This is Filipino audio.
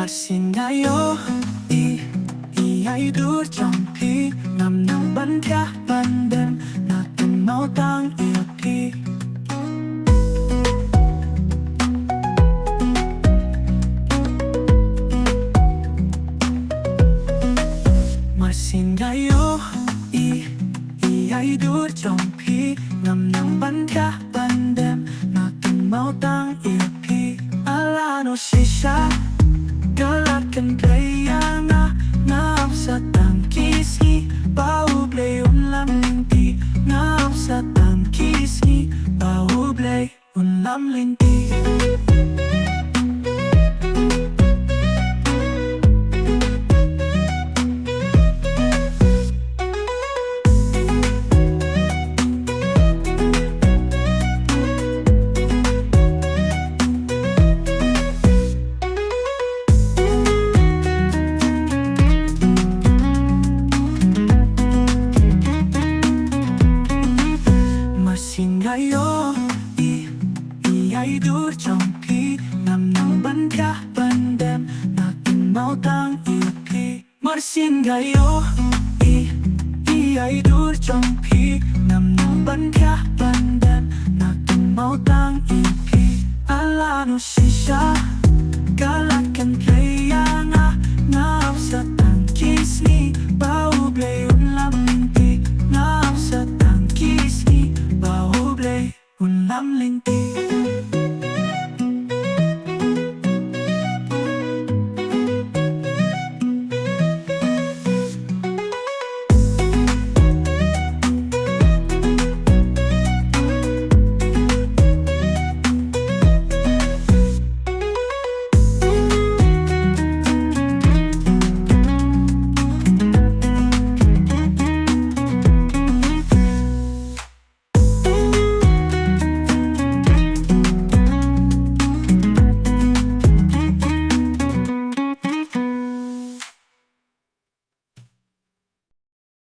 Sien Nga ai dur trong pi nằm nằm bắn thia ban đêm là từng máu tang yêu pi Sien Nga ai dur trong pi nằm nằm bắn thia ban đêm là từng máu tang yêu pi ala no shisha galakkan kayanga ngap sa tangkisi paublay unlam linti ngap sa tangkisi paublay unlam linti Sien Nga ai dur trong pi nằm nằm bắn thia ban đêm là từng máu tang yêu pi Sien Nga ai dur trong pi nằm nằm bắn thia ban đêm là từng máu tang yêu pi ala no shisha galakkan